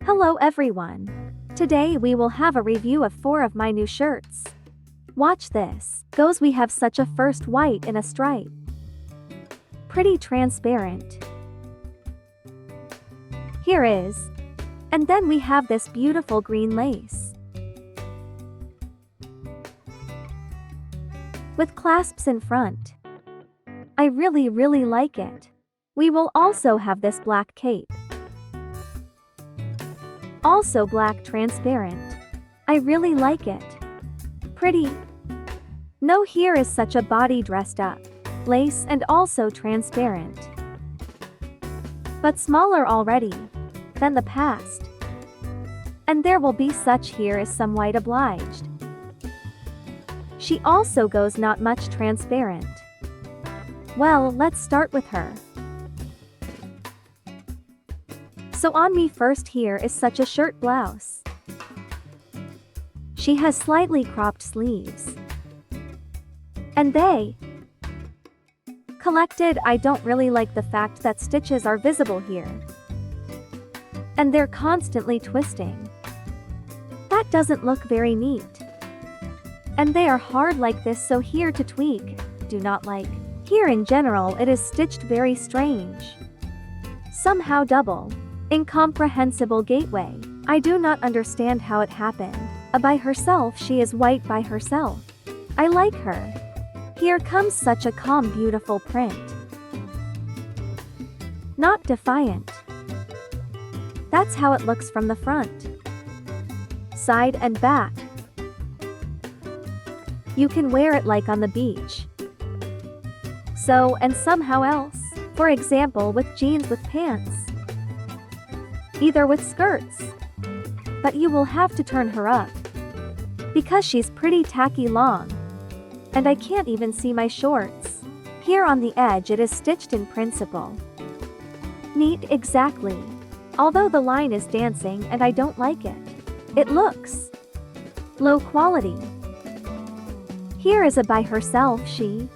Hello everyone. Today we will have a review of 4 of my new shirts. Watch this. We have such a first white in a stripe. Pretty transparent. Here is. And then we have this beautiful green lace. With clasps in front. I really like it. We will also have this black cape. Also black transparent. I really like it. Pretty. No, here is such a body dressed up. Lace and also transparent. But smaller already than the past. And there will be such here is some white obliged. She also goes not much transparent. Well, let's start with her. So on me first here is such a shirt blouse. She has slightly cropped sleeves. And they collected. I don't really like the fact that stitches are visible here. And they're constantly twisting. That doesn't look very neat. And they are hard like this, so here to tweak, do not like. Here in general it is stitched very strange. Somehow double. Incomprehensible gateway. I do not understand how it happened. By herself she is white by herself. I like her. Here comes such a calm beautiful print. Not defiant. That's how it looks from the front. Side and back. You can wear it like on the beach. So, and somehow else. For example with jeans with pants. Either with skirts. But you will have to turn her up. Because she's pretty tacky long. And I can't even see my shorts. Here on the edge it is stitched in principle. Neat exactly. Although the line is dancing and I don't like it. It looks low quality. Here is a by herself she.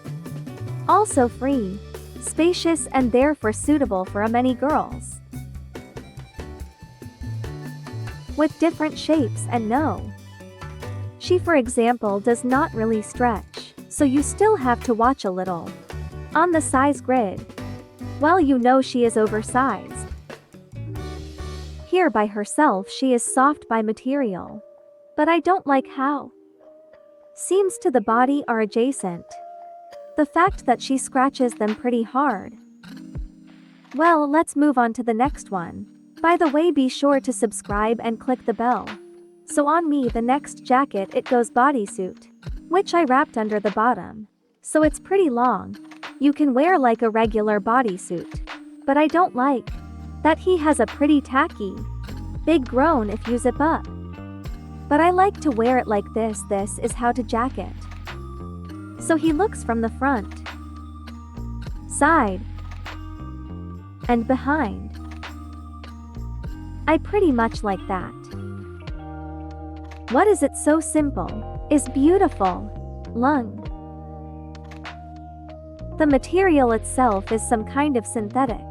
Also free, spacious and therefore suitable for many girls. With different shapes and no. She for example does not really stretch, so you still have to watch a little. On the size grid. Well, you know she is oversized. Here by herself she is soft by material. But I don't like how seams to the body are adjacent. The fact that she scratches them pretty hard. Well, let's move on to the next one. By the way, be sure to subscribe and click the bell. So on me the next jacket it goes bodysuit. Which I wrapped under the bottom. So it's pretty long. You can wear like a regular bodysuit. But I don't like that he has a pretty tacky big groan if you zip up. But I like to wear it like this. This is how to jacket. So he looks from the front, side, and behind. I pretty much like that. What is it so simple? Is beautiful. Lung. The material itself is some kind of synthetic.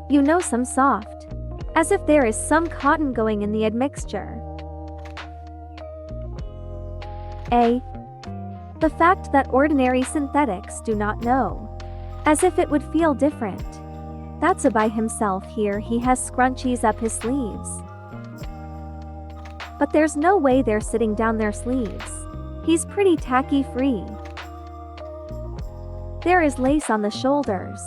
You know, some soft. As if there is some cotton going in the admixture. The fact that ordinary synthetics do not know. As if it would feel different. That's a by himself here he has scrunchies up his sleeves. But there's no way they're sitting down their sleeves. He's pretty tacky free. There is lace on the shoulders.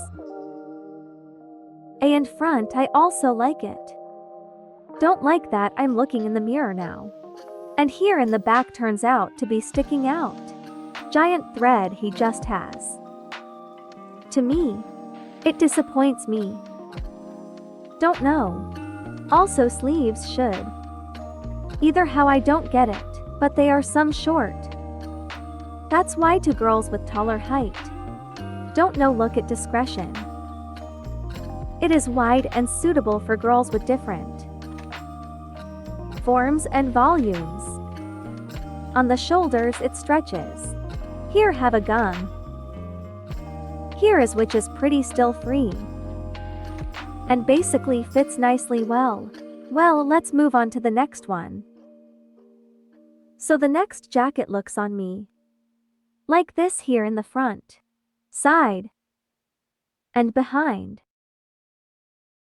And front I also like it. Don't like that. I'm looking in the mirror now. And here in the back turns out to be sticking out. Giant thread he just has. To me, it disappoints me. Don't know. Also sleeves should. Either how I don't get it, but they are some short. That's why to girls with taller height. Don't know, look at discretion. It is wide and suitable for girls with different forms and volumes. On the shoulders it stretches. Here have a gum. Here is which is pretty still free. And basically fits nicely well. Well, let's move on to the next one. So the next jacket looks on me like this here in the front, side, and behind.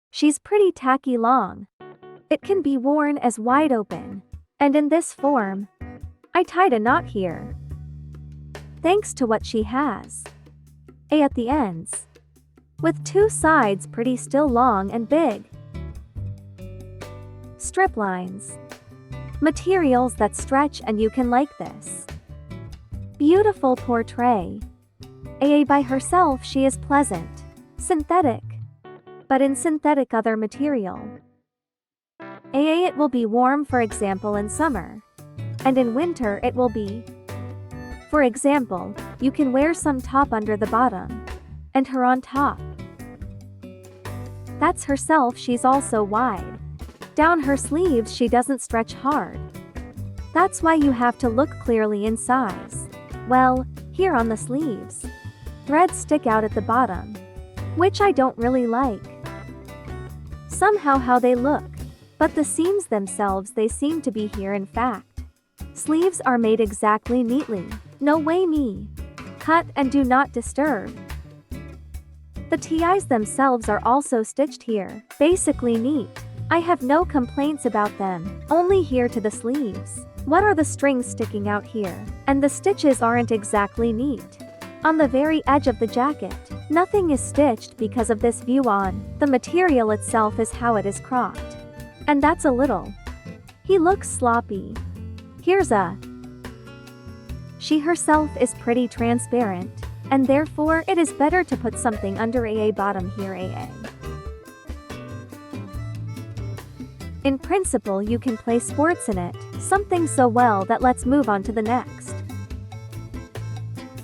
She's pretty tacky long. It can be worn as wide open, and in this form. I tied a knot here. Thanks to what she has. At the ends. With two sides pretty still long and big. Strip lines. Materials that stretch and you can like this. Beautiful portrait. By herself she is pleasant. Synthetic. But in synthetic other material. It will be warm for example in summer. And in winter it will be. For example, you can wear some top under the bottom. And her on top. That's herself she's also wide. Down her sleeves she doesn't stretch hard. That's why you have to look clearly in size. Well, here on the sleeves. Threads stick out at the bottom. Which I don't really like. Somehow how they look. But the seams themselves they seem to be here in fact. Sleeves are made exactly neatly. No way me. Cut and do not disturb. The TIs themselves are also stitched here. Basically neat. I have no complaints about them. Only here to the sleeves. What are the strings sticking out here? And the stitches aren't exactly neat. On the very edge of the jacket, nothing is stitched because of this view on. The material itself is how it is cropped. And that's a little. He looks sloppy. Here's a. She herself is pretty transparent, and therefore it is better to put something under a bottom here In principle you can play sports in it, something so well that let's move on to the next.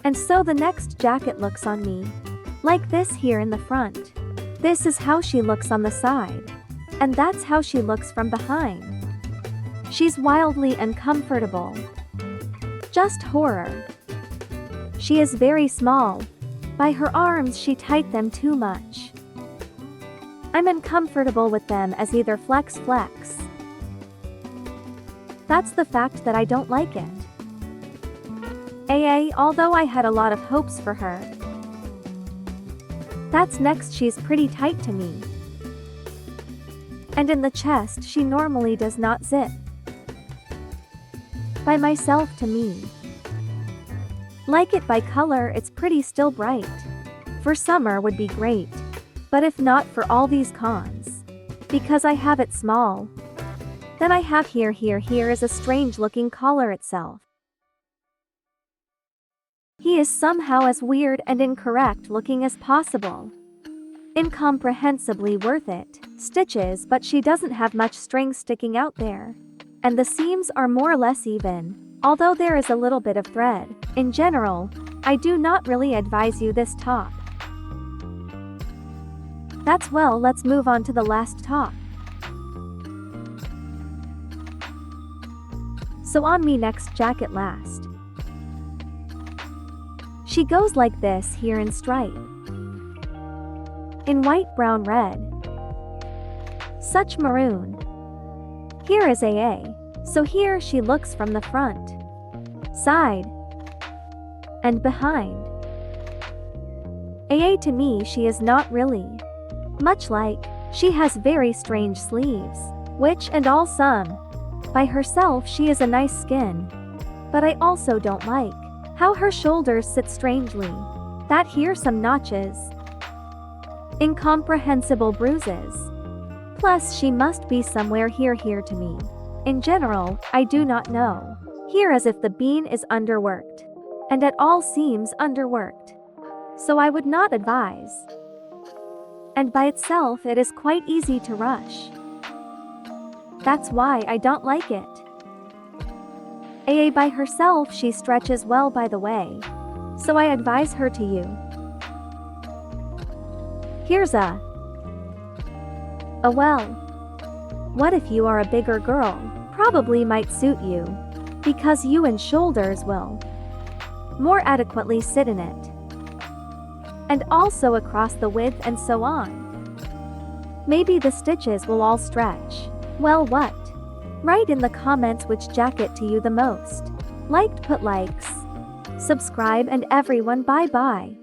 And so the next jacket looks on me. Like this here in the front. This is how she looks on the side. And that's how she looks from behind. She's wildly uncomfortable. Just horror. She is very small. By her arms she tight them too much. I'm uncomfortable with them as either flex. That's the fact that I don't like it. Although I had a lot of hopes for her. That's next she's pretty tight to me. And in the chest she normally does not zip. By myself to me. Like it by color it's pretty still bright. For summer would be great. But if not for all these cons. Because I have it small. Then I have here is a strange looking collar itself. He is somehow as weird and incorrect looking as possible. Incomprehensibly worth it. Stitches but she doesn't have much string sticking out there. And the seams are more or less even, although there is a little bit of thread. In general, I do not really advise you this top. That's well, let's move on to the last top. So on me next jacket last. She goes like this here in stripe. In white, brown, red. Such maroon. Here is AA. So here she looks from the front, side, and behind. To me she is not really. Much like, she has very strange sleeves, which and all some. By herself she is a nice skin. But I also don't like how her shoulders sit strangely. That here some notches. Incomprehensible bruises. Plus she must be somewhere here to me. In general, I do not know. Here as if the bean is underworked. And at all seems underworked. So I would not advise. And by itself it is quite easy to rush. That's why I don't like it. By herself she stretches well by the way. So I advise her to you. Here's a. Well. What if you are a bigger girl? Probably might suit you. Because you and shoulders will more adequately sit in it. And also across the width and so on. Maybe the stitches will all stretch. Well, what? Write in the comments which jacket to you the most. Liked, put likes. Subscribe, and everyone bye bye.